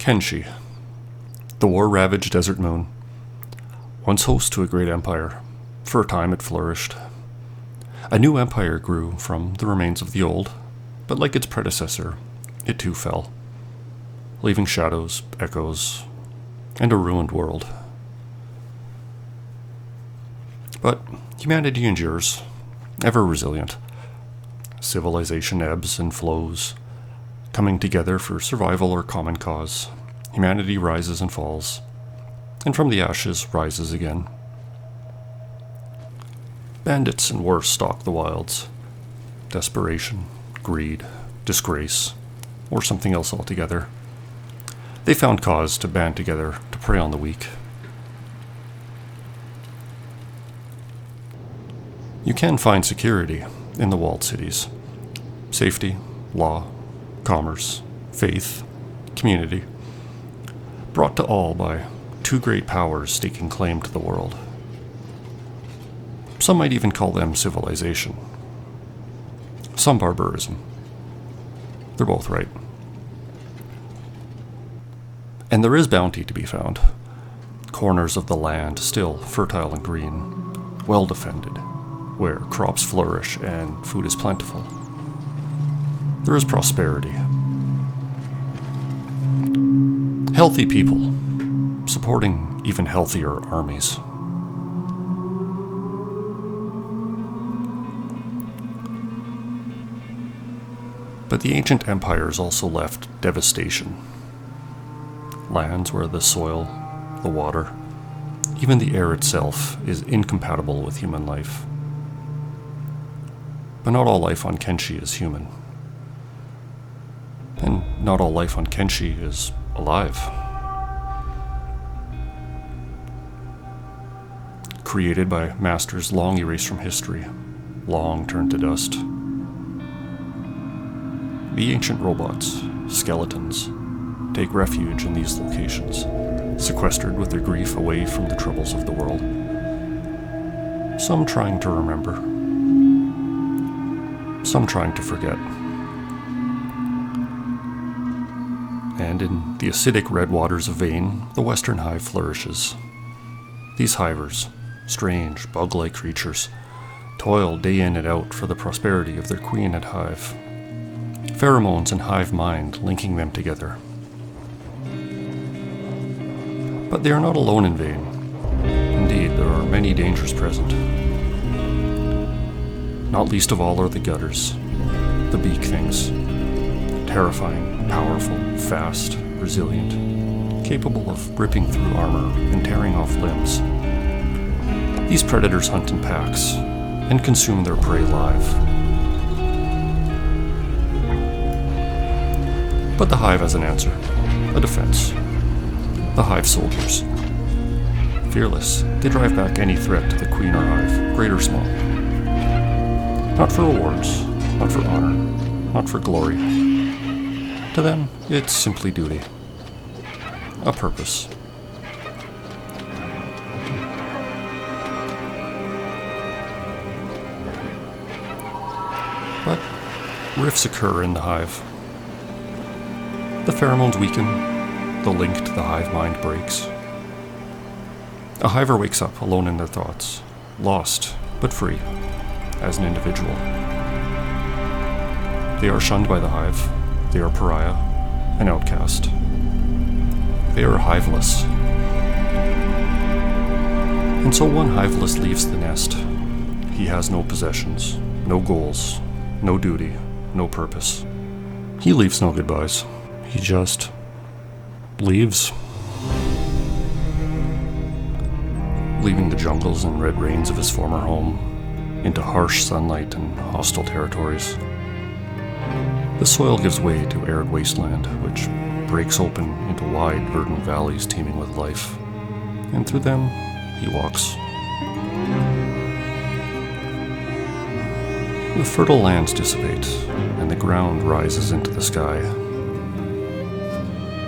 Kenshi, the war-ravaged desert moon, once host to a great empire. For a time it flourished. A new empire grew from the remains of the old, but like its predecessor, it too fell, leaving shadows, echoes, and a ruined world. But humanity endures, ever resilient. Civilization ebbs and flows, coming together for survival or common cause. Humanity rises and falls, and from the ashes rises again. Bandits and worse stalk the wilds. Desperation, greed, disgrace, or something else altogether. They found cause to band together to prey on the weak. You can find security in the walled cities. Safety, law, commerce, faith, community, brought to all by two great powers staking claim to the world. Some might even call them civilization. Some barbarism. They're both right. And there is bounty to be found. Corners of the land still fertile and green, well defended, where crops flourish and food is plentiful. There is prosperity. Healthy people, supporting even healthier armies. But the ancient empires also left devastation. Lands where the soil, the water, even the air itself is incompatible with human life. But not all life on Kenshi is human. And not all life on Kenshi is alive. Created by masters long erased from history, long turned to dust. The ancient robots, skeletons, take refuge in these locations, sequestered with their grief away from the troubles of the world. Some trying to remember, some trying to forget. And in the acidic red waters of Vane, the western hive flourishes. These hivers, strange, bug-like creatures, toil day in and out for the prosperity of their queen and hive. Pheromones and hive mind linking them together. But they are not alone in Vane. Indeed, there are many dangers present. Not least of all are the gutters, the beak things. Terrifying, powerful, fast, resilient, capable of ripping through armor and tearing off limbs. These predators hunt in packs and consume their prey live. But the hive has an answer, a defense. The hive soldiers. Fearless, they drive back any threat to the queen or hive, great or small. Not for rewards, not for honor, not for glory. To them, it's simply duty. A purpose. But rifts occur in the hive. The pheromones weaken, the link to the hive mind breaks. A hiver wakes up alone in their thoughts, lost but free, as an individual. They are shunned by the hive. They are pariah, an outcast. They are hiveless. And so one hiveless leaves the nest. He has no possessions, no goals, no duty, no purpose. He leaves no goodbyes. He just leaves. Leaving the jungles and red rains of his former home into harsh sunlight and hostile territories. The soil gives way to arid wasteland, which breaks open into wide, verdant valleys teeming with life. And through them, he walks. The fertile lands dissipate, and the ground rises into the sky.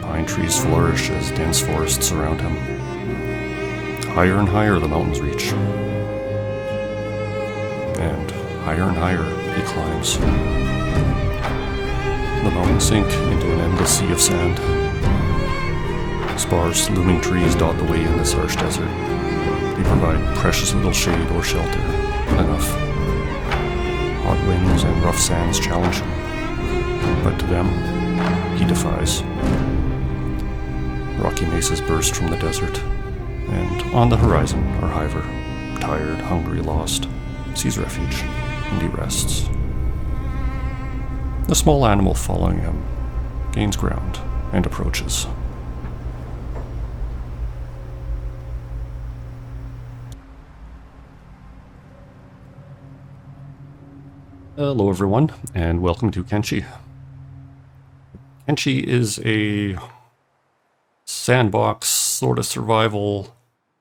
Pine trees flourish as dense forests surround him. Higher and higher the mountains reach. And higher he climbs. The mountains sink into an endless sea of sand. Sparse, looming trees dot the way in this harsh desert. They provide precious little shade or shelter. Enough. Hot winds and rough sands challenge him, but to them, he defies. Rocky mesas burst from the desert, and on the horizon are Hiver, tired, hungry, lost, sees refuge, and he rests. The small animal following him gains ground and approaches. Hello everyone, and welcome to Kenshi. Kenshi is a sandbox, sort of survival,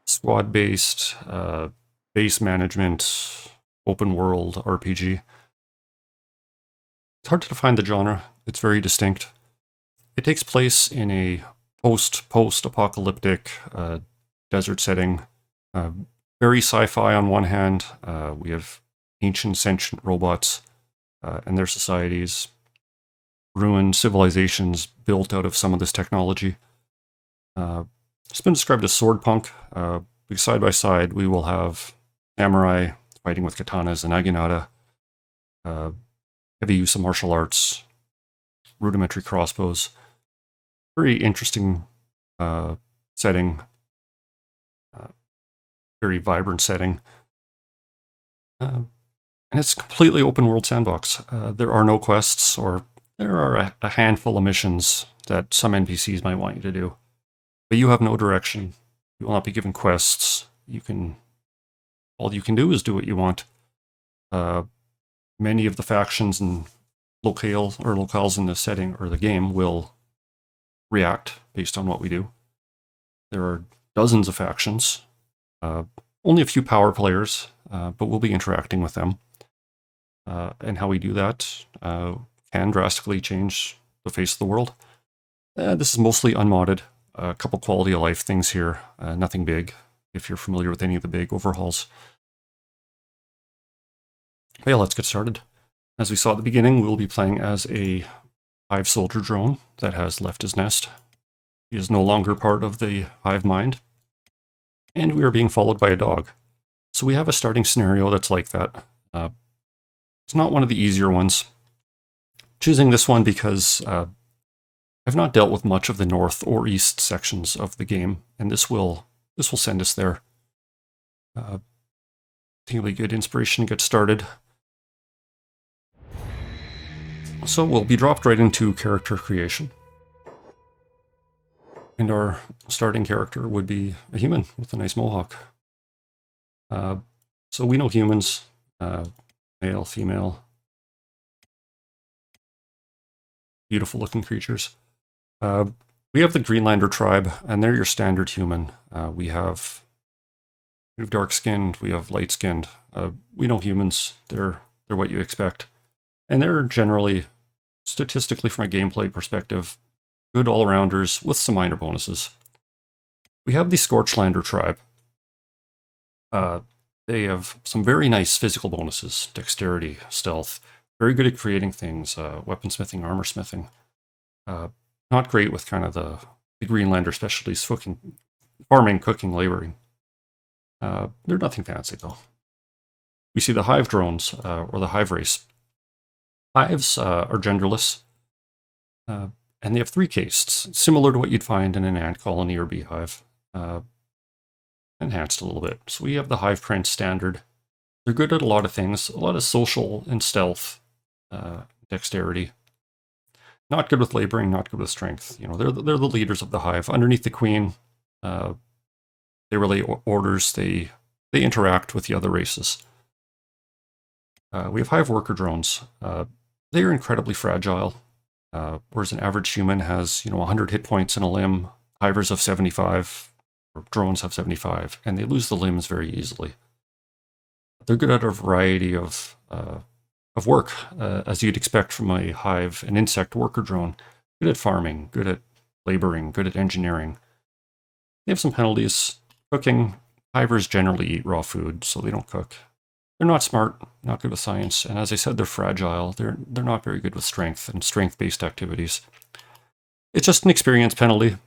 squad-based, base management, open world RPG. It's hard to define the genre. It's very distinct. It takes place in a post-apocalyptic desert setting. Very sci-fi on one hand. We have ancient sentient robots and their societies, ruined civilizations built out of some of this technology. It's been described as sword punk. Side by side, we will have samurai fighting with katanas and naginata, heavy use of martial arts, rudimentary crossbows. Very interesting setting, very vibrant setting. And it's a completely open world sandbox. There are no quests, or there are a handful of missions that some NPCs might want you to do. But you have no direction. You will not be given quests. All you can do is do what you want. Many of the factions and locales in the setting or the game will react based on what we do. There are dozens of factions, only a few power players, but we'll be interacting with them. And how we do that can drastically change the face of the world. This is mostly unmodded. A couple quality of life things here, nothing big, if you're familiar with any of the big overhauls. But yeah, let's get started. As we saw at the beginning, we'll be playing as a Hive soldier drone that has left his nest. He is no longer part of the Hive mind. And we are being followed by a dog. So we have a starting scenario that's like that. It's not one of the easier ones. Choosing this one because I've not dealt with much of the north or east sections of the game, and this will send us there. I think it'll be good inspiration to get started. So we'll be dropped right into character creation. And our starting character would be a human with a nice mohawk. So we know humans, male, female, beautiful looking creatures. We have the Greenlander tribe, and they're your standard human. We have dark-skinned, we have light-skinned. We know humans, they're what you expect. And they're generally, statistically from a gameplay perspective, good all-arounders with some minor bonuses. We have the Scorchlander tribe. They have some very nice physical bonuses, dexterity, stealth, very good at creating things, weaponsmithing, armor smithing. Not great with kind of the Greenlander specialties, farming, cooking, laboring. They're nothing fancy, though. We see the Hive drones, or the Hive race. Hives are genderless, and they have 3 castes, similar to what you'd find in an ant colony or beehive, enhanced a little bit. So we have the Hive Prince standard. They're good at a lot of things, a lot of social and stealth, dexterity. Not good with laboring, not good with strength. You know, they're the leaders of the Hive. Underneath the Queen, they relay orders. They interact with the other races. We have Hive worker drones. They are incredibly fragile. Whereas an average human has, 100 hit points in a limb. Hivers have 75, or drones have 75, and they lose the limbs very easily. They're good at a variety of work, as you'd expect from an insect worker drone. Good at farming, good at laboring, good at engineering. They have some penalties. Cooking. Hivers generally eat raw food, so they don't cook. They're not smart, not good with science, and as I said, they're fragile. They're not very good with strength and strength-based activities. It's just an experience penalty.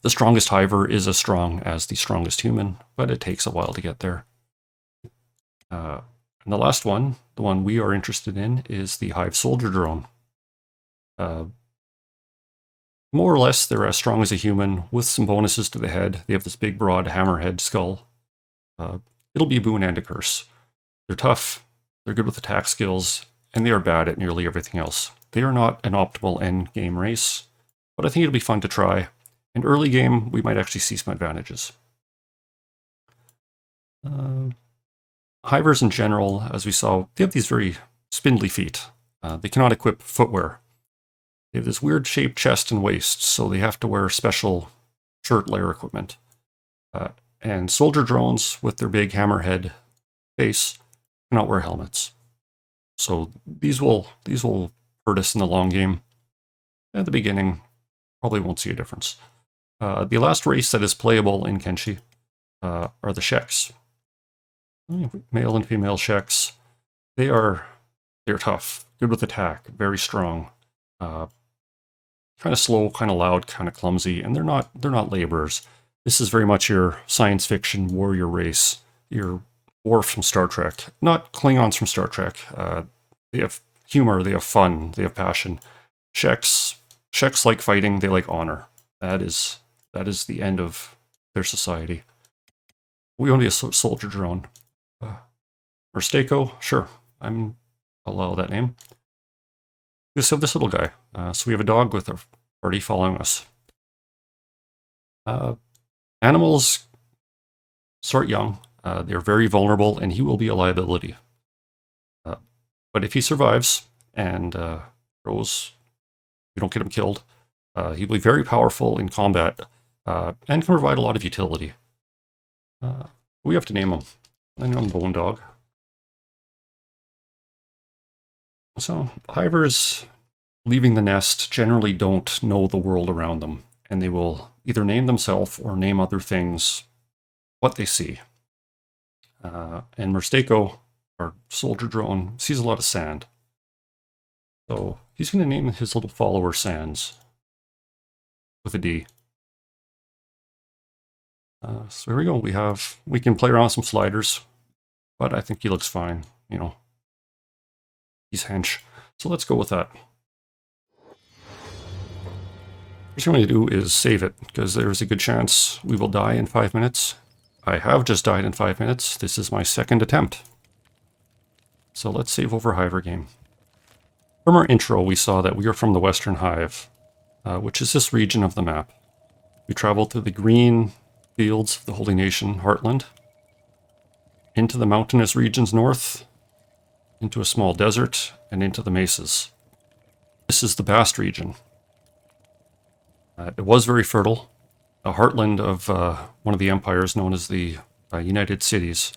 The strongest Hiver is as strong as the strongest human, but it takes a while to get there. And the last one, the one we are interested in, is the Hive Soldier Drone. More or less, they're as strong as a human, with some bonuses to the head. They have this big, broad hammerhead skull. It'll be a boon and a curse. They're tough, they're good with attack skills, and they are bad at nearly everything else. They are not an optimal end game race, but I think it'll be fun to try. In early game, we might actually see some advantages. Hivers in general, as we saw, they have these very spindly feet. They cannot equip footwear. They have this weird shaped chest and waist, so they have to wear special shirt layer equipment. And soldier drones, with their big hammerhead face, cannot wear helmets. So these will hurt us in the long game. At the beginning, probably won't see a difference. The last race that is playable in Kenshi are the Sheks. Male and female Sheks. They're tough, good with attack, very strong. Kind of slow, kind of loud, kind of clumsy, and they're not laborers. This is very much your science fiction warrior race, your Worf from Star Trek, not Klingons from Star Trek. They have humor, they have fun, they have passion. Sheks like fighting, they like honor. That is the end of their society. We want to be a soldier drone. Mistako, sure, I'll allow that name. We just have this little guy. So we have a dog with a party following us. Animals start young. They're very vulnerable, and he will be a liability. But if he survives and grows, we don't get him killed, he'll be very powerful in combat and can provide a lot of utility. We have to name him. I name him Bone Dog. So, Hivers leaving the nest generally don't know the world around them, and they will either name themselves or name other things what they see. And Mistako, our soldier drone, sees a lot of sand. So he's going to name his little follower Sands with a D. So here we go. We can play around with some sliders, but I think he looks fine. You know, he's hench. So let's go with that. First thing I'm going to do is save it, because there's a good chance we will die in 5 minutes. I have just died in 5 minutes. This is my second attempt. So let's save over Hiver game. From our intro, we saw that we are from the Western Hive, which is this region of the map. We traveled through the green fields of the Holy Nation, Heartland, into the mountainous regions north, into a small desert, and into the mesas. This is the Bast region. It was very fertile, a heartland of one of the empires known as the United Cities.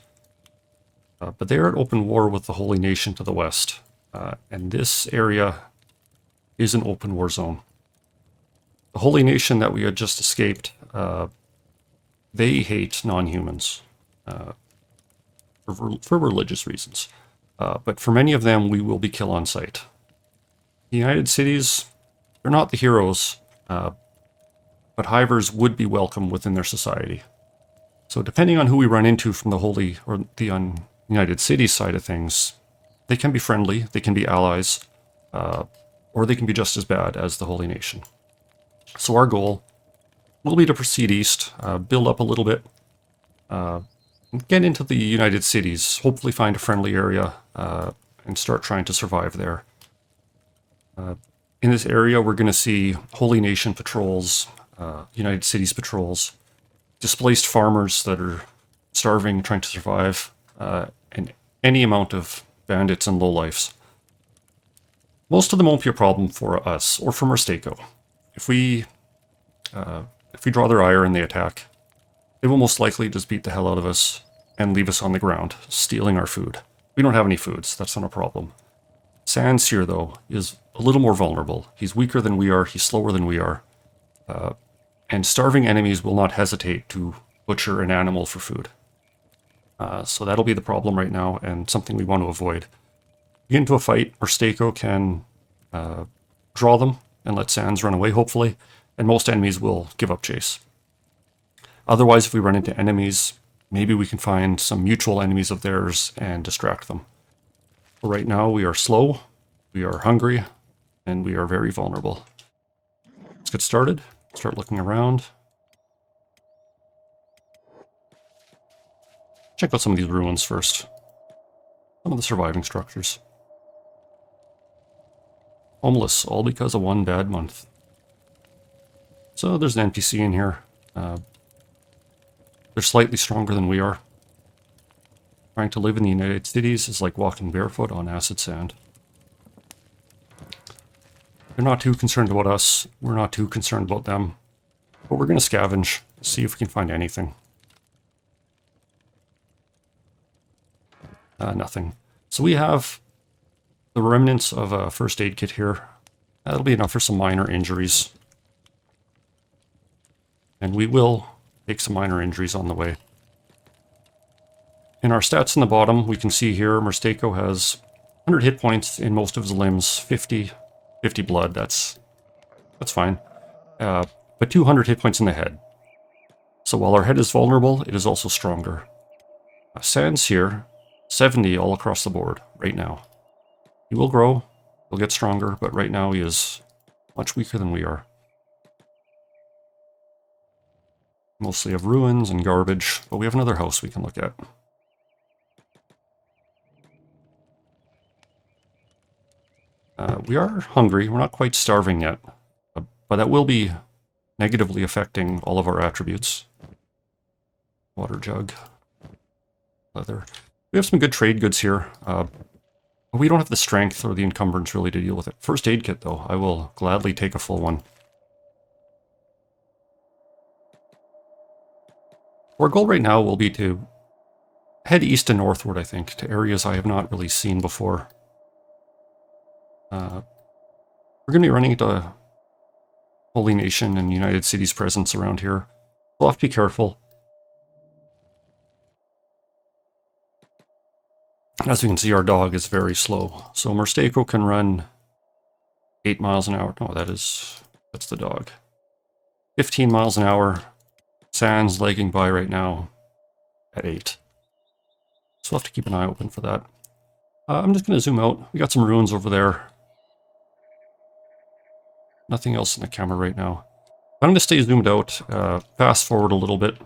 But they are at open war with the Holy Nation to the west, and this area is an open war zone. The Holy Nation that we had just escaped, they hate non-humans for religious reasons. But for many of them, we will be kill on sight. The United Cities, they're not the heroes, but Hivers would be welcome within their society. So depending on who we run into from the Holy or the United Cities side of things, they can be friendly, they can be allies, or they can be just as bad as the Holy Nation. So our goal will be to proceed east, build up a little bit, get into the United Cities, hopefully find a friendly area, and start trying to survive there. In this area, we're going to see Holy Nation patrols, United Cities patrols, displaced farmers that are starving, trying to survive, and any amount of bandits and lowlifes. Most of them won't be a problem for us, or for Mistako. If we draw their ire and they attack, they will most likely just beat the hell out of us and leave us on the ground, stealing our food. We don't have any foods, that's not a problem. Sands here, though, is a little more vulnerable. He's weaker than we are, he's slower than we are. And starving enemies will not hesitate to butcher an animal for food. So that'll be the problem right now, and something we want to avoid. Get into a fight, Mistako can draw them and let Sands run away, hopefully, and most enemies will give up chase. Otherwise, if we run into enemies, maybe we can find some mutual enemies of theirs and distract them. But right now, we are slow, we are hungry, and we are very vulnerable. Let's get started. Start looking around. Check out some of these ruins first. Some of the surviving structures. Homeless, all because of one bad month. So there's an NPC in here. They're slightly stronger than we are. Trying to live in the United Cities is like walking barefoot on acid sand. They're not too concerned about us. We're not too concerned about them. But we're going to scavenge, see if we can find anything. Nothing. So we have the remnants of a first aid kit here. That'll be enough for some minor injuries. And we will take some minor injuries on the way. In our stats in the bottom, we can see here Mursteko has 100 hit points in most of his limbs, 50 blood, that's fine. But 200 hit points in the head. So while our head is vulnerable, it is also stronger. Sans here, 70 all across the board right now. He will grow, he'll get stronger, but right now he is much weaker than we are. Mostly have ruins and garbage, but we have another house we can look at. We are hungry, we're not quite starving yet, but that will be negatively affecting all of our attributes. Water jug, leather. We have some good trade goods here, but we don't have the strength or the encumbrance really to deal with it. First aid kit though, I will gladly take a full one. Our goal right now will be to head east and northward, I think, to areas I have not really seen before. We're going to be running into Holy Nation and United Cities presence around here. We'll have to be careful. As you can see, our dog is very slow. So Mursteko can run 8 miles an hour. No, that's the dog. 15 miles an hour. Sans lagging by right now at 8. So we'll have to keep an eye open for that. I'm just going to zoom out. We got some ruins over there. Nothing else in the camera right now. I'm going to stay zoomed out, fast forward a little bit,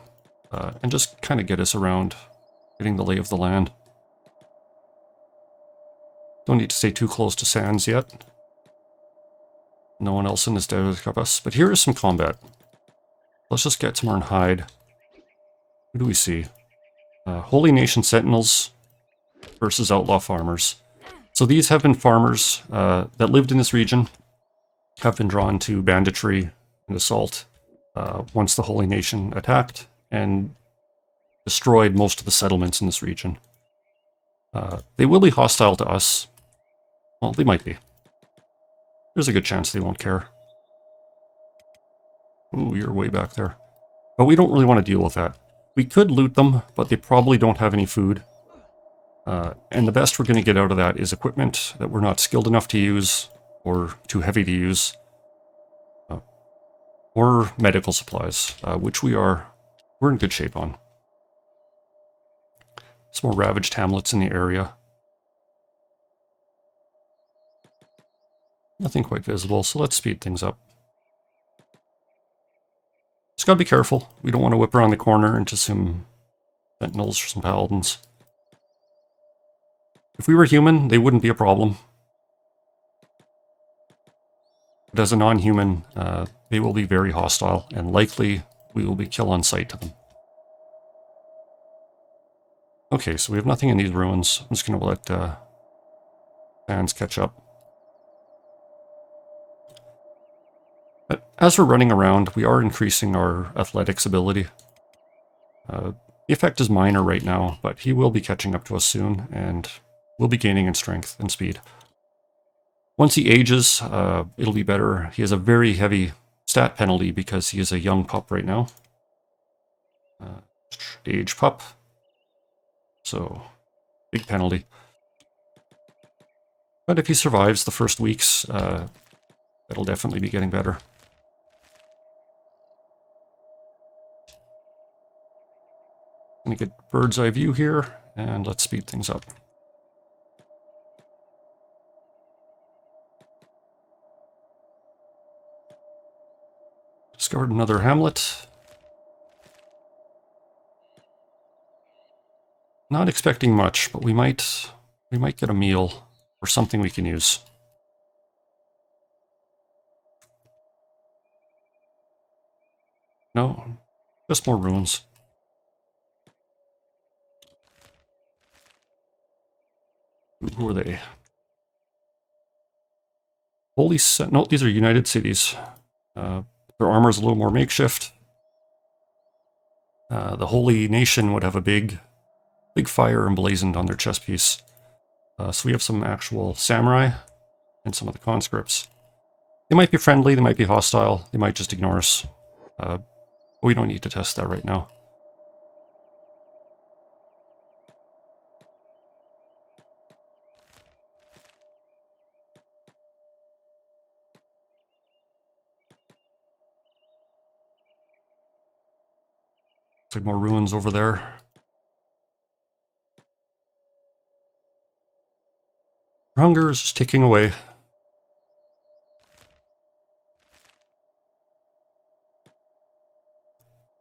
and just kind of get us around, getting the lay of the land. Don't need to stay too close to Sans yet. No one else in this desert except us. But here is some combat. Let's just get somewhere and hide. Who do we see? Holy Nation Sentinels versus Outlaw Farmers. So these have been farmers that lived in this region, have been drawn to banditry and assault once the Holy Nation attacked and destroyed most of the settlements in this region. They will be hostile to us. Well, they might be. There's a good chance they won't care. Ooh, you're way back there. But we don't really want to deal with that. We could loot them, but they probably don't have any food. And the best we're going to get out of that is equipment that we're not skilled enough to use, or too heavy to use, or medical supplies, which we're in good shape on. Some more ravaged hamlets in the area. Nothing quite visible, so let's speed things up. Just gotta be careful. We don't want to whip around the corner into some sentinels or some paladins. If we were human, they wouldn't be a problem. But as a non-human, they will be very hostile, and likely we will be kill on sight to them. Okay, so we have nothing in these ruins. I'm just going to let fans catch up. But as we're running around, we are increasing our athletics ability. The effect is minor right now, but he will be catching up to us soon, and we'll be gaining in strength and speed. Once he ages, it'll be better. He has a very heavy stat penalty because he is a young pup right now. Age pup. So, big penalty. But if he survives the first weeks, it'll definitely be getting better. Gonna get bird's eye view here, and let's speed things up. Discovered another hamlet. Not expecting much, but we might get a meal or something we can use. No, just more ruins. Who are they? Holy no, these are United Cities. Their armor is a little more makeshift. The Holy Nation would have a big fire emblazoned on their chest piece. So we have some actual samurai and some of the conscripts. They might be friendly, they might be hostile, they might just ignore us. We don't need to test that right now. Looks like more ruins over there. Hunger is just ticking away.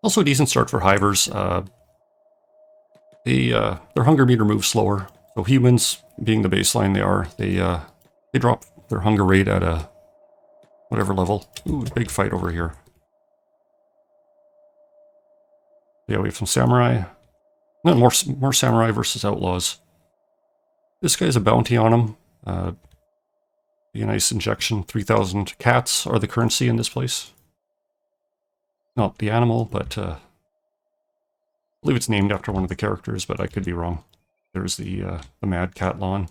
Also a decent start for Hivers. Their hunger meter moves slower. So humans, being the baseline they drop their hunger rate at a whatever level. Ooh, big fight over here. Yeah, we have some samurai. No, more samurai versus outlaws. This guy has a bounty on him. Be a nice injection. 3,000 cats are the currency in this place. Not the animal, but I believe it's named after one of the characters, but I could be wrong. There's the Mad Cat Lawn.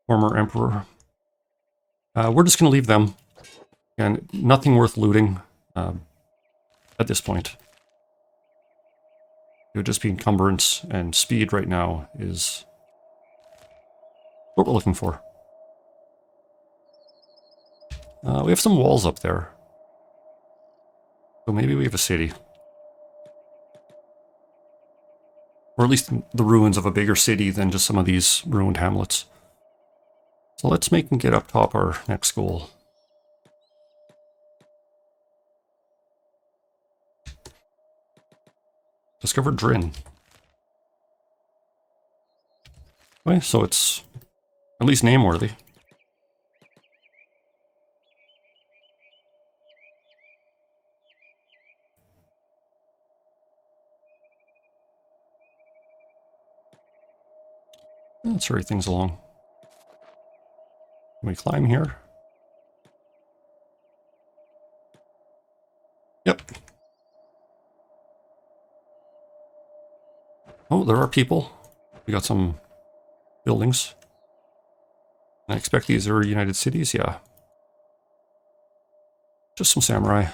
Former Emperor. We're just going to leave them. And nothing worth looting at this point. It would just be encumbrance, and speed right now is what we're looking for. We have some walls up there. So maybe we have a city. Or at least the ruins of a bigger city than just some of these ruined hamlets. So let's make and get up top our next goal. Discovered Drin. Okay, so it's at least name-worthy. Let's hurry things along. Can we climb here? Yep. Oh, there are people. We got some buildings. I expect these are United Cities, yeah. Just some samurai.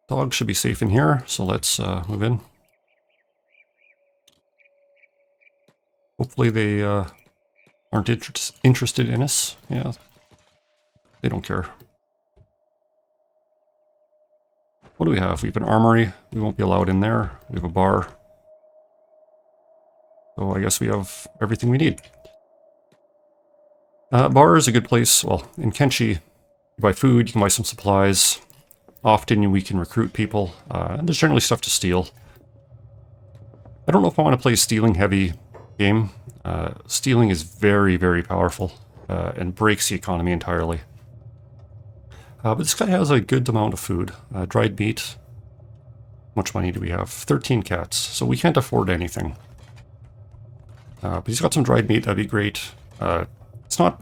Dog should be safe in here, so let's move in. Hopefully they aren't interested in us. Yeah, they don't care. What do we have? We have an armory. We won't be allowed in there. We have a bar. So I guess we have everything we need. Bar is a good place. Well, in Kenshi, you buy food, you can buy some supplies. Often we can recruit people. And there's generally stuff to steal. I don't know if I want to play a stealing heavy game. Stealing is very, very powerful and breaks the economy entirely. But this guy has a good amount of food. Dried meat. How much money do we have? 13 cats, so we can't afford anything. But he's got some dried meat, that'd be great. It's not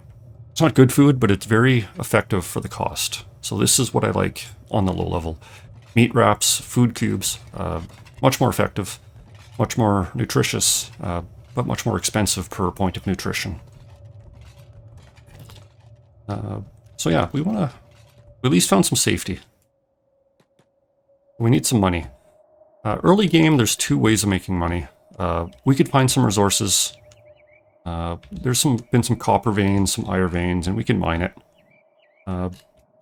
good food, but it's very effective for the cost. So this is what I like on the low level. Meat wraps, food cubes, much more effective, much more nutritious, but much more expensive per point of nutrition. So yeah, we at least found some safety. We need some money. Early game, there's two ways of making money. We could find some resources. There's been some copper veins, some iron veins, and we can mine it.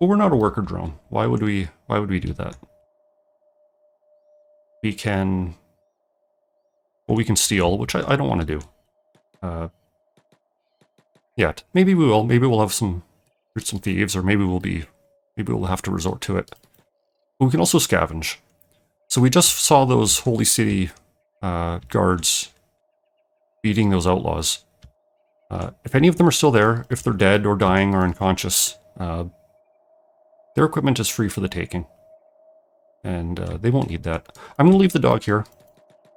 Well, we're not a worker drone. Why would we do that? We can... Well, we can steal, which I don't want to do. Yet. Maybe we will. Maybe we'll have some thieves, or maybe we'll have to resort to it. But we can also scavenge. So we just saw those Holy City guards beating those outlaws. If any of them are still there, if they're dead or dying or unconscious, their equipment is free for the taking. And they won't need that. I'm going to leave the dog here.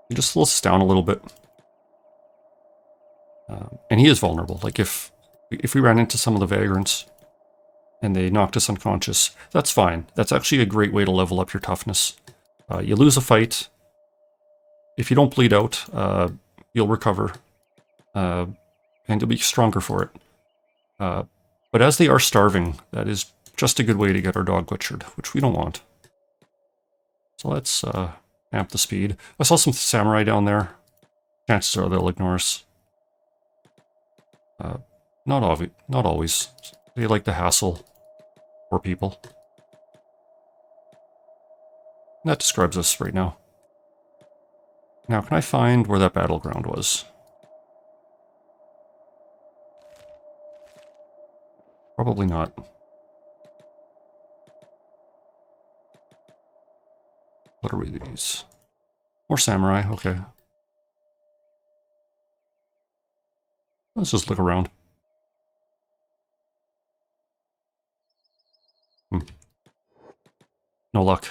He just slows us down a little bit. And he is vulnerable. Like if we ran into some of the vagrants and they knocked us unconscious, that's fine. That's actually a great way to level up your toughness. You lose a fight. If you don't bleed out, you'll recover. And you'll be stronger for it. But as they are starving, that is just a good way to get our dog butchered, which we don't want. So let's amp the speed. I saw some samurai down there. Chances are they'll ignore us. Not always. They like to hassle poor people. That describes us right now. Now, can I find where that battleground was? Probably not. What are these? More samurai, okay. Let's just look around. No luck.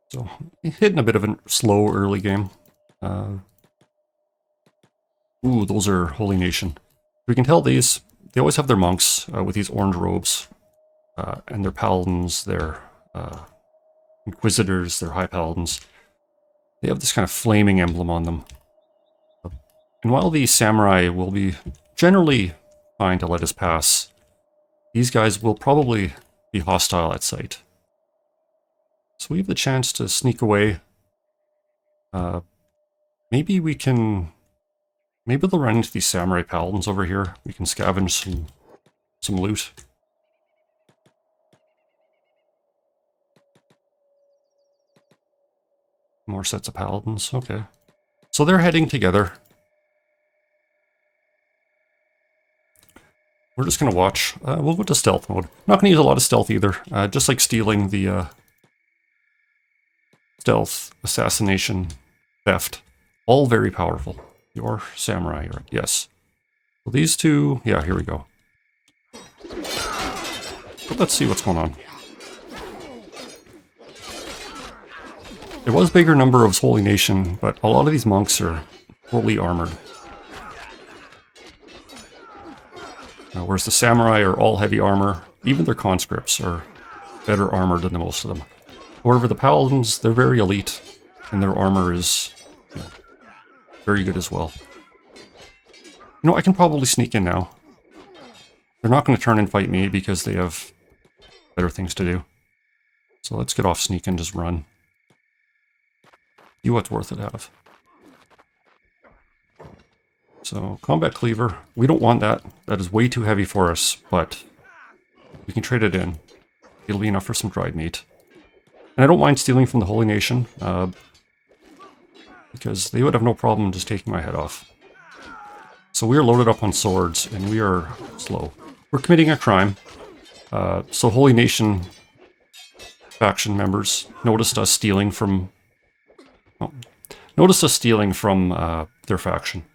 So, hitting a bit of a slow early game. Ooh, those are Holy Nation. We can tell they always have their monks with these orange robes. And their paladins, their inquisitors, their high paladins. They have this kind of flaming emblem on them. And while the samurai will be generally fine to let us pass, these guys will probably be hostile at sight. So we have the chance to sneak away. Maybe we can... Maybe they'll run into these samurai paladins over here. We can scavenge some loot. More sets of paladins, okay. So they're heading together. We're just going to watch. We'll go to stealth mode. Not going to use a lot of stealth either. Just like stealing the stealth, assassination, theft. All very powerful. Your samurai, right? Yes. Well, these two... Yeah, here we go. But let's see what's going on. There was a bigger number of Holy Nation, but a lot of these monks are fully armored. Whereas the samurai are all heavy armor. Even their conscripts are better armored than the most of them. However, the paladins, they're very elite, and their armor is very good as well. You know, I can probably sneak in now. They're not going to turn and fight me because they have better things to do. So let's get off sneak and just run. See what's worth it have. So, combat cleaver. We don't want that. That is way too heavy for us, but we can trade it in. It'll be enough for some dried meat. And I don't mind stealing from the Holy Nation, because they would have no problem just taking my head off. So we are loaded up on swords, and we are slow. We're committing a crime. So Holy Nation faction members noticed us stealing from... Oh, noticed us stealing from their faction.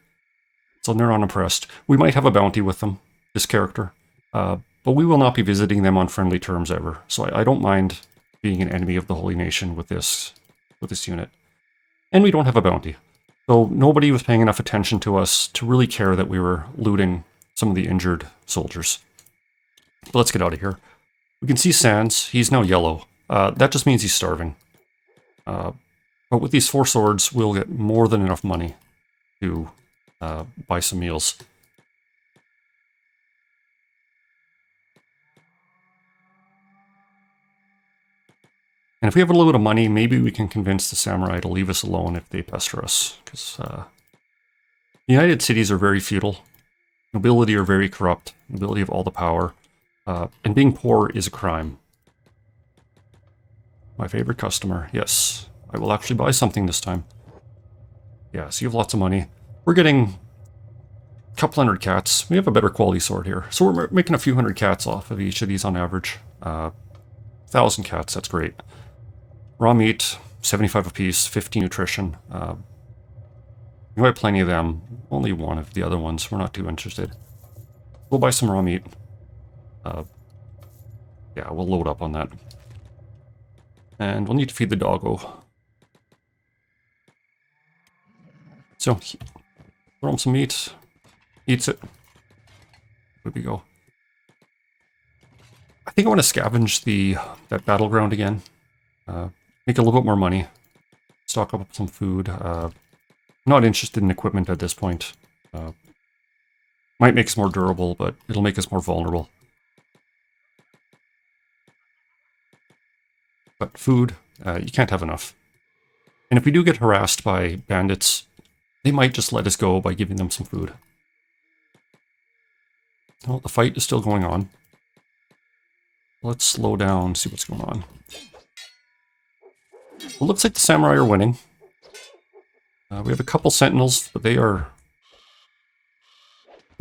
So they're unimpressed. We might have a bounty with them, this character. But we will not be visiting them on friendly terms ever. So I don't mind being an enemy of the Holy Nation with this unit. And we don't have a bounty. So nobody was paying enough attention to us to really care that we were looting some of the injured soldiers. But let's get out of here. We can see Sans. He's now yellow. That just means he's starving. But with these 4 swords, we'll get more than enough money to buy some meals. And if we have a little bit of money, maybe we can convince the samurai to leave us alone if they pester us. Because United cities are very feudal. Nobility are very corrupt. Nobility have all the power. And being poor is a crime. My favorite customer. Yes, I will actually buy something this time. Yeah, so you have lots of money. We're getting a couple hundred cats. We have a better quality sword here. So we're making a few hundred cats off of each of these on average. 1,000 cats, that's great. Raw meat, 75 apiece, 50 nutrition. We have plenty of them. Only one of the other ones. We're not too interested. We'll buy some raw meat. Yeah, we'll load up on that. And we'll need to feed the doggo. So, throw him some meat. Eats it. Where'd we go? I think I want to scavenge that battleground again. Make a little bit more money. Stock up some food. Not interested in equipment at this point. Might make us more durable, but it'll make us more vulnerable. But food, you can't have enough. And if we do get harassed by bandits, they might just let us go by giving them some food. Well, the fight is still going on. Let's slow down, see what's going on. Well, looks like the samurai are winning. We have a couple sentinels, but they're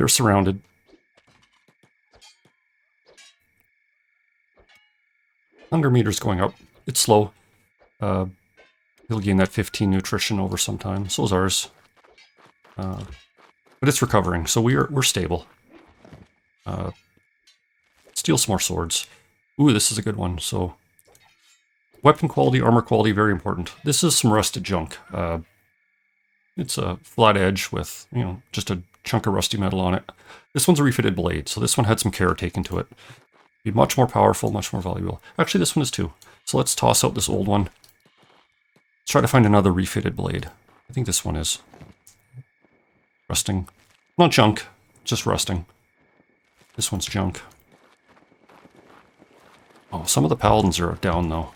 surrounded. Hunger meter's going up. It's slow. He'll gain that 15 nutrition over some time. So is ours. But it's recovering, so we're stable. Steal some more swords. Ooh, this is a good one. So, weapon quality, armor quality, very important. This is some rusted junk. It's a flat edge with, just a chunk of rusty metal on it. This one's a refitted blade, so this one had some care taken to it. Be much more powerful, much more valuable. Actually, this one is too. So let's toss out this old one. Let's try to find another refitted blade. I think this one is. Rusting. Not junk, just rusting. This one's junk. Oh, some of the paladins are down, though.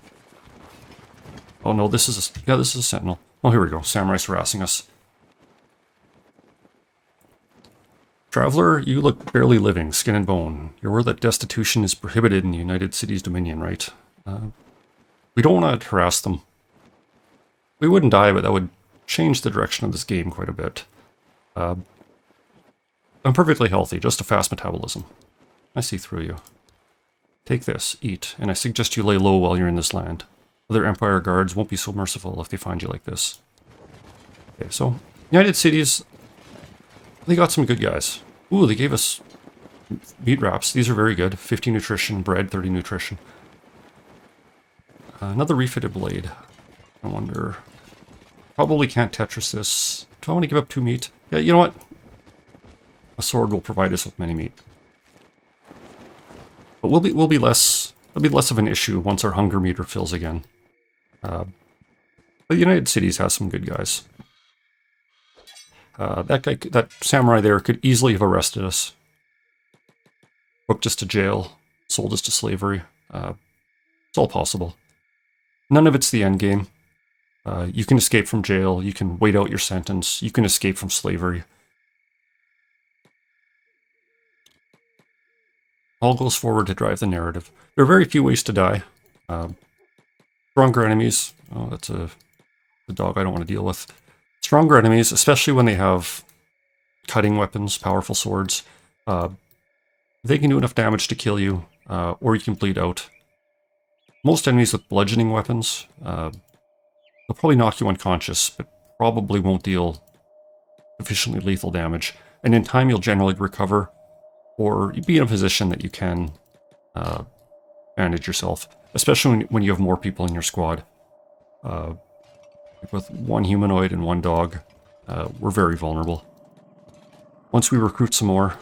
Oh, no, this is a sentinel. Oh, here we go. Samurai's harassing us. Traveler, you look barely living, skin and bone. You're aware that destitution is prohibited in the United Cities Dominion, right? We don't want to harass them. We wouldn't die, but that would change the direction of this game quite a bit. I'm perfectly healthy, just a fast metabolism. I see through you. Take this, eat, and I suggest you lay low while you're in this land. Other Empire guards won't be so merciful if they find you like this. Okay, so, United Cities, they got some good guys. Ooh, they gave us meat wraps. These are very good. 50 nutrition, bread, 30 nutrition. Another refitted blade. I wonder... Probably can't Tetris this. Do I want to give up 2 meat? Yeah, you know what? A sword will provide us with many meat. But we'll be less of an issue once our hunger meter fills again. But the United Cities has some good guys. That samurai there could easily have arrested us. Booked us to jail, sold us to slavery. It's all possible. None of it's the end game. You can escape from jail, you can wait out your sentence, you can escape from slavery. All goes forward to drive the narrative. There are very few ways to die. Stronger enemies. Oh, that's the dog I don't want to deal with. Stronger enemies, especially when they have cutting weapons, powerful swords. They can do enough damage to kill you, or you can bleed out. Most enemies with bludgeoning weapons, they'll probably knock you unconscious, but probably won't deal sufficiently lethal damage. And in time, you'll generally recover, or be in a position that you can bandage yourself, especially when you have more people in your squad. With one humanoid and one dog, we're very vulnerable. Once we recruit some more,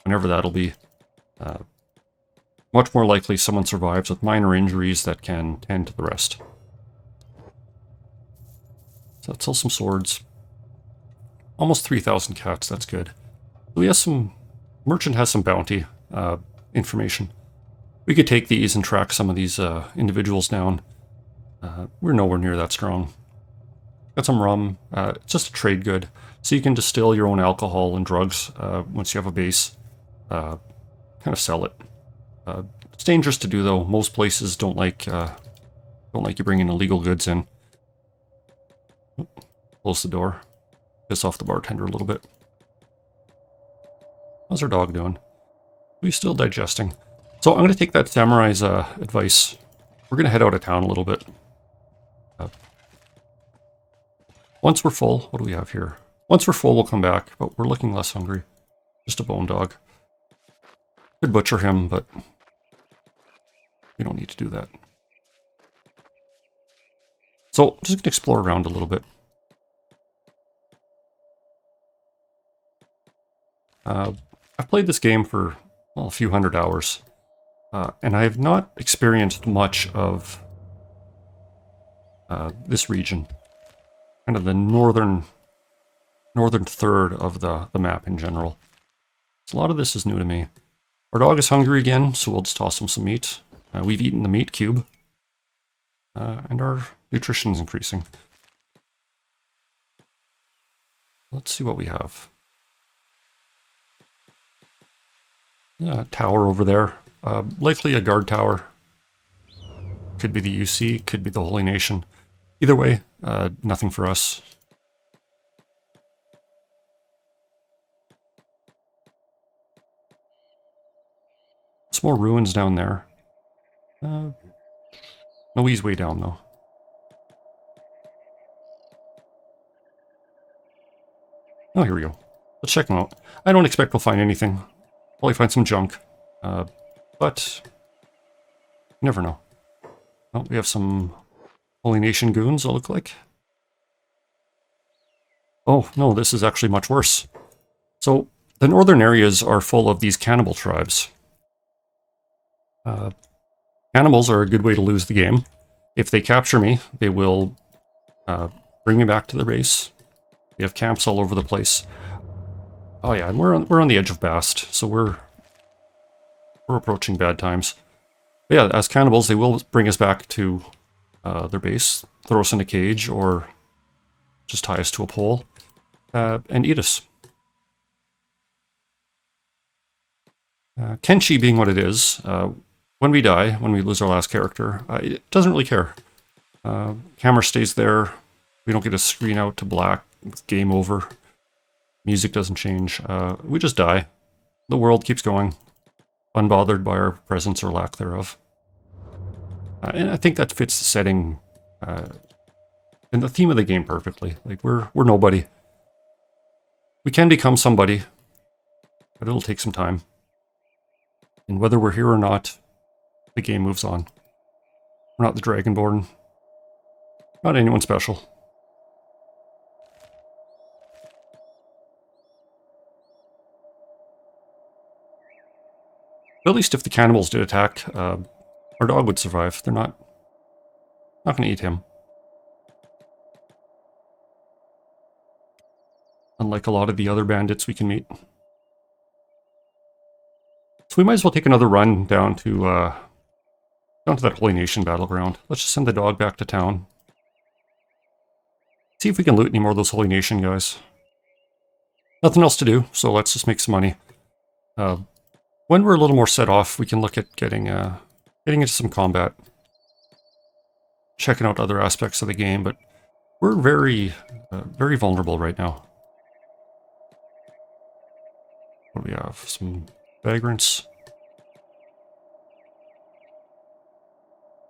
whenever that'll be, much more likely someone survives with minor injuries that can tend to the rest. So let's sell some swords. Almost 3,000 cats, that's good. We have some... Merchant has some bounty information. We could take these and track some of these individuals down. We're nowhere near that strong. Got some rum. It's just a trade good. So you can distill your own alcohol and drugs once you have a base. Kind of sell it. It's dangerous to do, though. Most places don't like you bringing illegal goods in. Close the door. Piss off the bartender a little bit. How's our dog doing? He's still digesting. So I'm going to take that samurai's advice. We're going to head out of town a little bit. Once we're full, what do we have here? Once we're full, we'll come back, but we're looking less hungry. Just a bone dog. Could butcher him, but we don't need to do that. So I'm just going to explore around a little bit. I've played this game for, well, a few hundred hours, and I have not experienced much of this region. Kind of the northern third of the map in general. So a lot of this is new to me. Our dog is hungry again, so we'll just toss him some meat. We've eaten the meat cube, and our nutrition is increasing. Let's see what we have. Tower over there. Likely a guard tower. Could be the UC, could be the Holy Nation. Either way, nothing for us. Some more ruins down there. No, he's way down though. Oh, here we go. Let's check them out. I don't expect we'll find anything. Probably find some junk. But you never know. Oh, we have some Holy Nation goons, it'll look like. Oh, no, this is actually much worse. So, the northern areas are full of these cannibal tribes. Cannibals are a good way to lose the game. If they capture me, they will bring me back to the base. We have camps all over the place. Oh yeah, and we're on the edge of Bast, so we're approaching bad times. But yeah, as cannibals, they will bring us back to their base, throw us in a cage, or just tie us to a pole and eat us. Kenshi being what it is, when we die, when we lose our last character, it doesn't really care. Camera stays there. We don't get a screen out to black. It's game over. Music doesn't change. We just die. The world keeps going, unbothered by our presence or lack thereof. And I think that fits the setting and the theme of the game perfectly. Like, we're nobody. We can become somebody, but it'll take some time. And whether we're here or not, the game moves on. We're not the Dragonborn. Not anyone special. But at least if the cannibals did attack, our dog would survive. They're not going to eat him. Unlike a lot of the other bandits we can meet. So we might as well take another run down to that Holy Nation battleground. Let's just send the dog back to town. See if we can loot any more of those Holy Nation guys. Nothing else to do, so let's just make some money. When we're a little more set off, we can look at getting into some combat. Checking out other aspects of the game, but we're very vulnerable right now. What do we have? Some vagrants.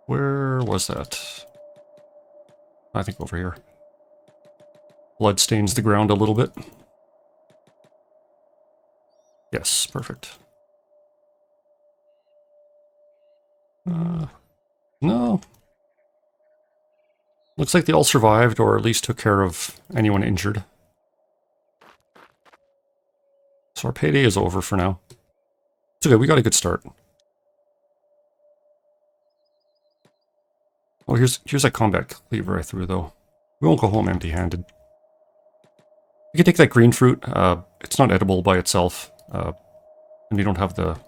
Where was that? I think over here. Blood stains the ground a little bit. Yes, perfect. No. Looks like they all survived, or at least took care of anyone injured. So our payday is over for now. It's okay, we got a good start. Oh, here's that combat cleaver I threw, though. We won't go home empty-handed. We can take that green fruit. It's not edible by itself, and we don't have the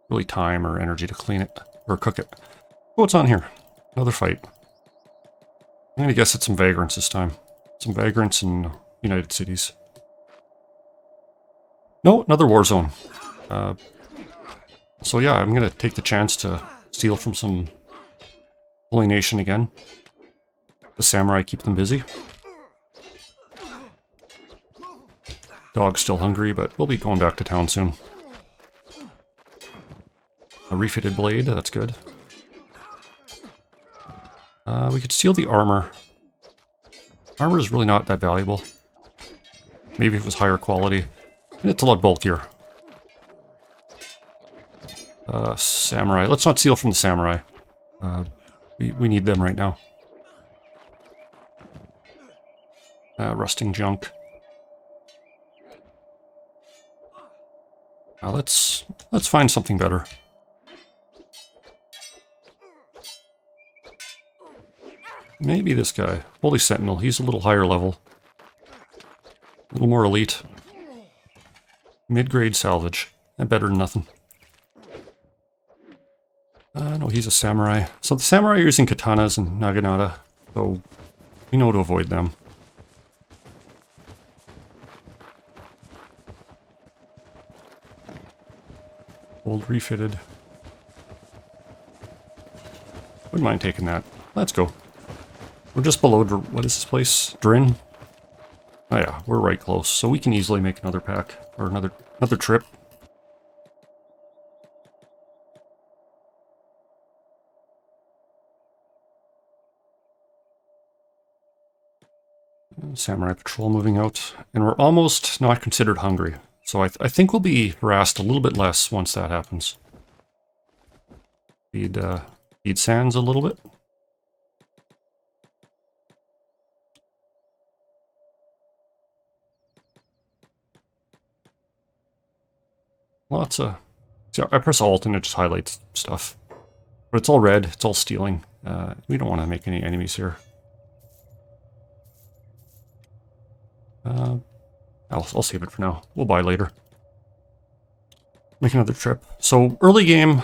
really time or energy to clean it or cook it. Oh, what's on here? Another fight. I'm gonna guess it's some vagrants this time. Some vagrants in United Cities. No, another war zone. So yeah, I'm gonna take the chance to steal from some Holy Nation again. The samurai keep them busy. Dog's still hungry, but we'll be going back to town soon. A refitted blade, that's good. We could steal the armor. Armor is really not that valuable. Maybe if it was higher quality. And it's a lot bulkier. Samurai. Let's not steal from the samurai. We need them right now. Rusting junk. Let's find something better. Maybe this guy. Holy Sentinel. He's a little higher level. A little more elite. Mid-grade salvage. And better than nothing. No, he's a samurai. So the samurai are using katanas and naginata. So we know to avoid them. Old refitted. Wouldn't mind taking that. Let's go. We're just below, what is this place? Drin? Oh yeah, we're right close, so we can easily make another pack, or another trip. Samurai patrol moving out, and we're almost not considered hungry. So I think we'll be harassed a little bit less once that happens. Feed Sands a little bit. Lots of... See, I press Alt and it just highlights stuff. But it's all red, it's all stealing. We don't want to make any enemies here. I'll save it for now. We'll buy later. Make another trip. So, early game,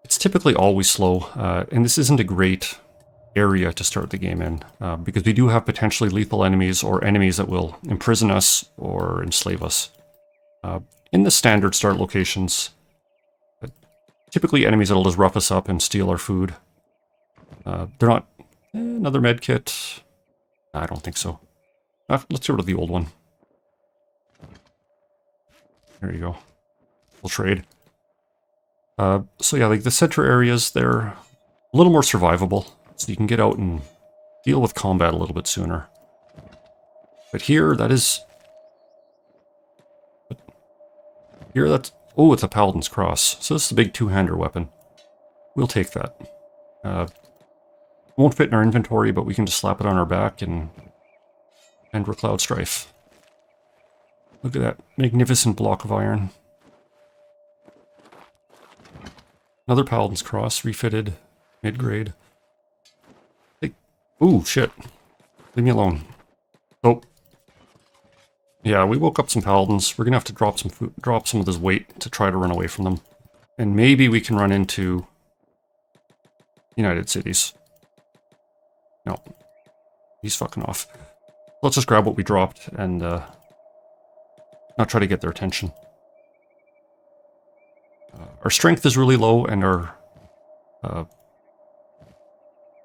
it's typically always slow. And this isn't a great area to start the game in. Because we do have potentially lethal enemies or enemies that will imprison us or enslave us. In the standard start locations, typically enemies that'll just rough us up and steal our food. They're not... another med kit? I don't think so. Let's get rid of the old one. There you go. We'll trade. So yeah, like the center areas, they're a little more survivable. So you can get out and deal with combat a little bit sooner. But here, that is... Here, that's... Oh, it's a Paladin's Cross. So this is a big two-hander weapon. We'll take that. Won't fit in our inventory, but we can just slap it on our back and end with Cloud Strife. Look at that magnificent block of iron. Another Paladin's Cross, refitted, mid-grade. Ooh, shit. Leave me alone. Oh. Yeah, we woke up some Paladins. We're gonna have to drop some food, drop some of this weight to try to run away from them. And maybe we can run into United Cities. No. He's fucking off. Let's just grab what we dropped and not try to get their attention. Our strength is really low and our...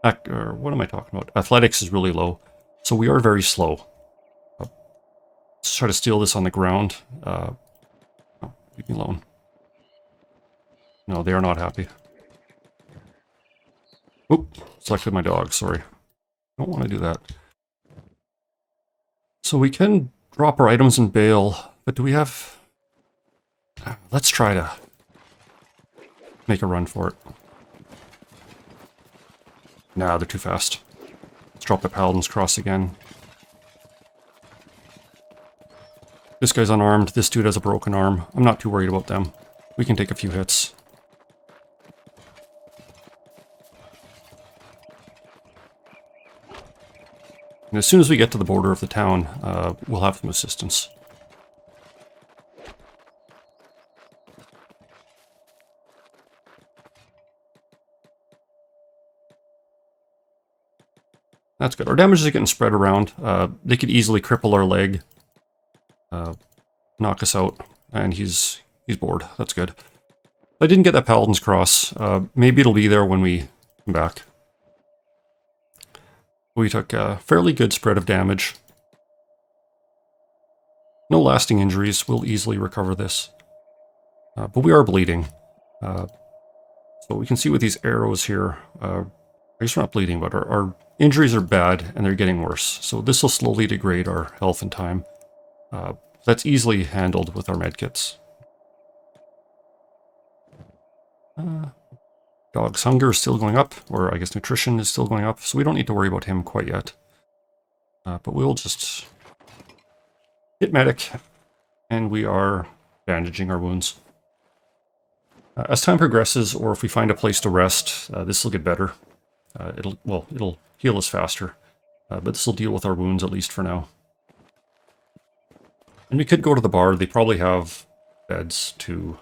what am I talking about? Athletics is really low. So we are very slow. Let's try to steal this on the ground. No, leave me alone. No, they are not happy. Oop, selected my dog, sorry. Don't want to do that. So we can drop our items and bail, but do we have... Let's try to make a run for it. Nah, they're too fast. Let's drop the Paladin's Cross again. This guy's unarmed, this dude has a broken arm. I'm not too worried about them. We can take a few hits. And as soon as we get to the border of the town, we'll have some assistance. That's good. Our damage is getting spread around. They could easily cripple our leg. Knock us out. And he's bored. That's good. I didn't get that Paladin's Cross. Maybe it'll be there when we come back. We took a fairly good spread of damage. No lasting injuries. We'll easily recover this. But we are bleeding. So we can see with these arrows here, I guess we're not bleeding, but our injuries are bad and they're getting worse. So this will slowly degrade our health and time. That's easily handled with our medkits. Dog's hunger is still going up, or I guess nutrition is still going up, so we don't need to worry about him quite yet. But we'll just hit medic, and we are bandaging our wounds. As time progresses, or if we find a place to rest, this will get better. It'll heal us faster, but this will deal with our wounds at least for now. And we could go to the bar. They probably have beds to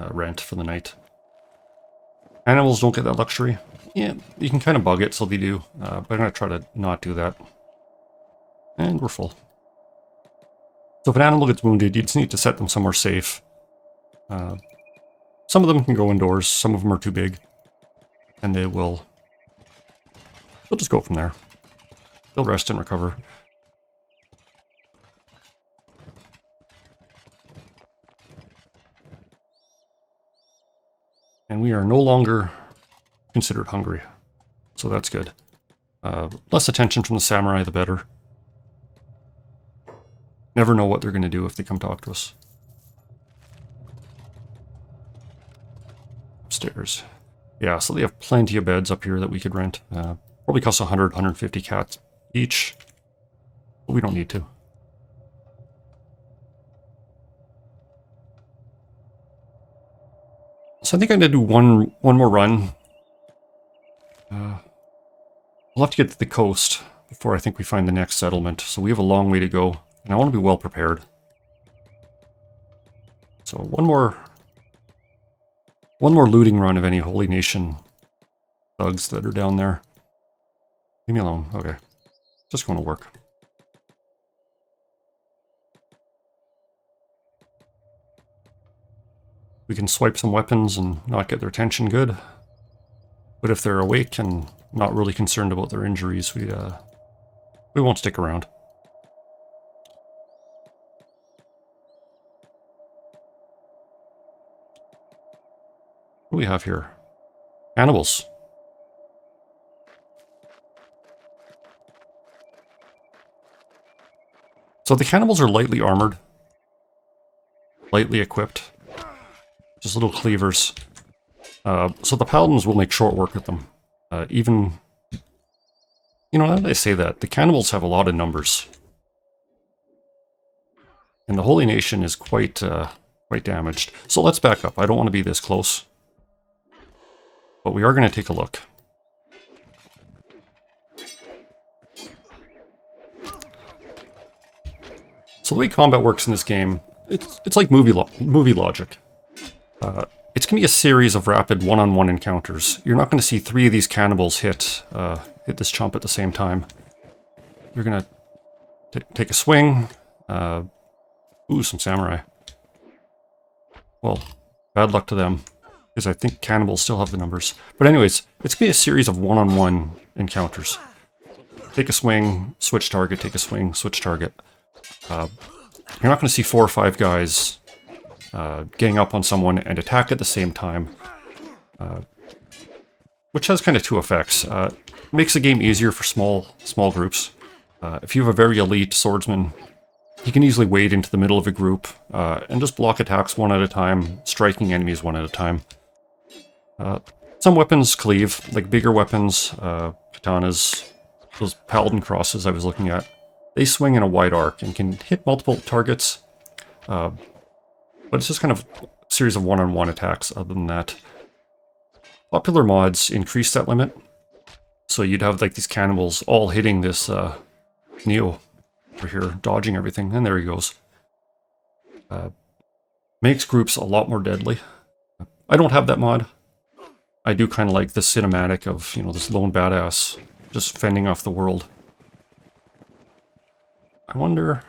rent for the night. Animals don't get that luxury. Yeah, you can kind of bug it, so they do. But I'm going to try to not do that. And we're full. So if an animal gets wounded, you just need to set them somewhere safe. Some of them can go indoors, some of them are too big. And they'll just go from there. They'll rest and recover. And we are no longer considered hungry. So that's good. Less attention from the samurai, the better. Never know what they're going to do if they come talk to us. Upstairs. Yeah, so they have plenty of beds up here that we could rent. Probably costs 100, 150 cats each. But we don't need to. So I think I'm going to do one more run. We'll have to get to the coast before I think we find the next settlement. So we have a long way to go, and I want to be well prepared. So one more looting run of any Holy Nation thugs that are down there. Leave me alone. Okay. Just going to work. We can swipe some weapons and not get their attention good. But if they're awake and not really concerned about their injuries, we won't stick around. What do we have here? Cannibals. So the cannibals are lightly armored. Lightly equipped. Just little cleavers. So the paladins will make short work with them. Even... You know, now that I say that, the cannibals have a lot of numbers. And the Holy Nation is quite damaged. So let's back up. I don't want to be this close. But we are going to take a look. So the way combat works in this game, it's like movie logic. It's going to be a series of rapid one-on-one encounters. You're not going to see 3 of these cannibals hit this chump at the same time. You're going to take a swing. Ooh, some samurai. Well, bad luck to them, because I think cannibals still have the numbers. But anyways, it's going to be a series of one-on-one encounters. Take a swing, switch target, take a swing, switch target. You're not going to see 4 or 5 guys gang up on someone and attack at the same time, which has kind of 2 effects. Makes the game easier for small groups. If you have a very elite swordsman, he can easily wade into the middle of a group and just block attacks one at a time, striking enemies one at a time. Some weapons cleave, like bigger weapons, katanas, those paladin crosses I was looking at. They swing in a wide arc and can hit multiple targets. But it's just kind of a series of one-on-one attacks other than that. Popular mods increase that limit. So you'd have like these cannibals all hitting this Neo over here, dodging everything, and there he goes. Makes groups a lot more deadly. I don't have that mod. I do kind of like the cinematic of, you know, this lone badass just fending off the world. I wonder...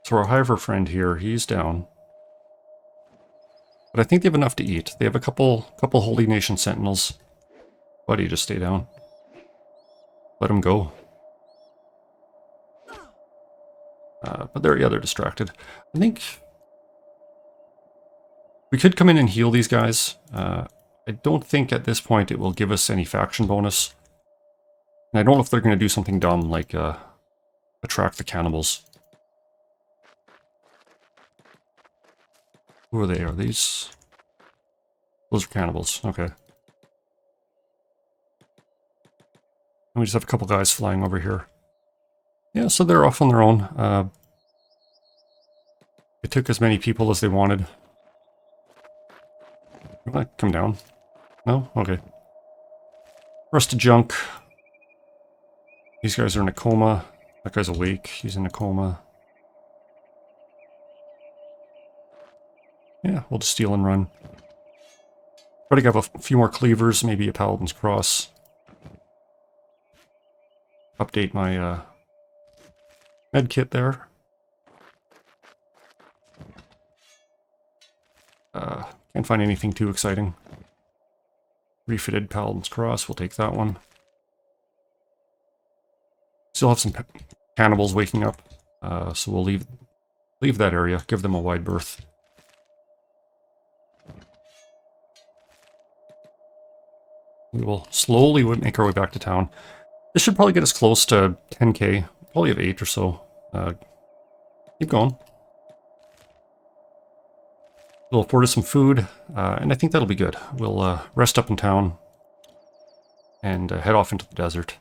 So our Hiver friend here, he's down. But I think they have enough to eat. They have a couple Holy Nation Sentinels. Why do you just stay down? Let them go. But they're distracted. I think we could come in and heal these guys. I don't think at this point it will give us any faction bonus. And I don't know if they're going to do something dumb like attract the cannibals. Who are they? Are these? Those are cannibals. Okay. And we just have a couple guys flying over here. Yeah, so they're off on their own. They took as many people as they wanted. Will I come down? No? Okay. Rusted junk. These guys are in a coma. That guy's awake. He's in a coma. Yeah, we'll just steal and run. Try to have a few more cleavers, maybe a Paladin's Cross. Update my med kit there. Can't find anything too exciting. Refitted Paladin's Cross, we'll take that one. Still have some cannibals waking up, so we'll leave that area, give them a wide berth. We will slowly make our way back to town. This should probably get us close to 10k, probably have 8 or so. Keep going. We'll afford us some food, and I think that'll be good. We'll rest up in town and head off into the desert.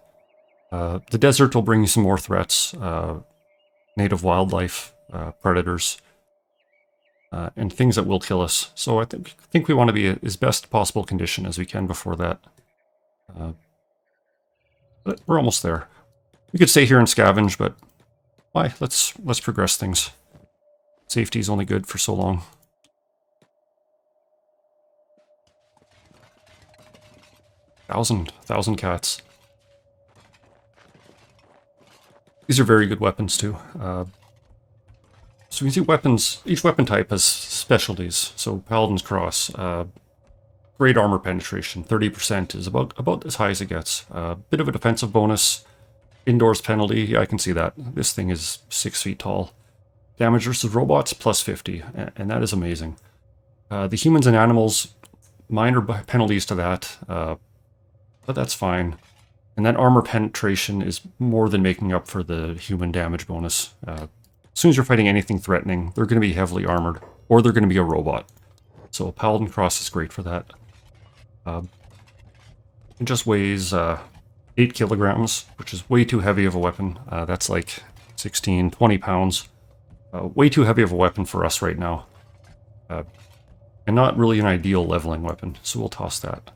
The desert will bring you some more threats, native wildlife, predators, and things that will kill us. So I think we want to be in as best possible condition as we can before that. But we're almost there. We could stay here and scavenge, but why? Let's progress things. Safety is only good for so long. Thousand cats. These are very good weapons too. So you see weapons, each weapon type has specialties. So Paladin's Cross, great armor penetration, 30% is about as high as it gets. Bit of a defensive bonus, indoors penalty, yeah, I can see that. This thing is 6 feet tall. Damage versus robots, plus 50, and that is amazing. The humans and animals, minor penalties to that, but that's fine. And that armor penetration is more than making up for the human damage bonus. As soon as you're fighting anything threatening, they're going to be heavily armored, or they're going to be a robot. So Paladin Cross is great for that. It just weighs 8 kilograms, which is way too heavy of a weapon. That's like 16, 20 pounds. Way too heavy of a weapon for us right now. And not really an ideal leveling weapon, so we'll toss that.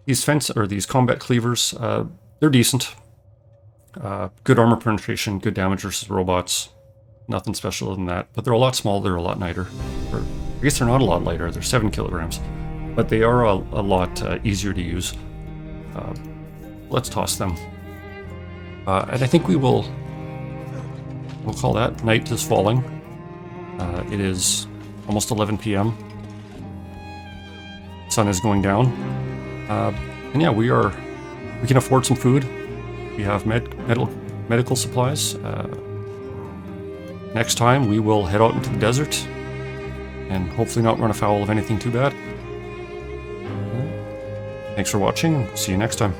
These combat cleavers, they're decent. Good armor penetration, good damage versus robots. Nothing special than that, but they're a lot smaller, they're a lot lighter. Or, I guess they're not a lot lighter, they're 7 kilograms. But they are a lot easier to use. Let's toss them. And I think we'll call that night is falling. It is almost 11 p.m. Sun is going down. And yeah, we can afford some food. We have medical supplies. Next time we will head out into the desert and hopefully not run afoul of anything too bad. Thanks for watching, and see you next time.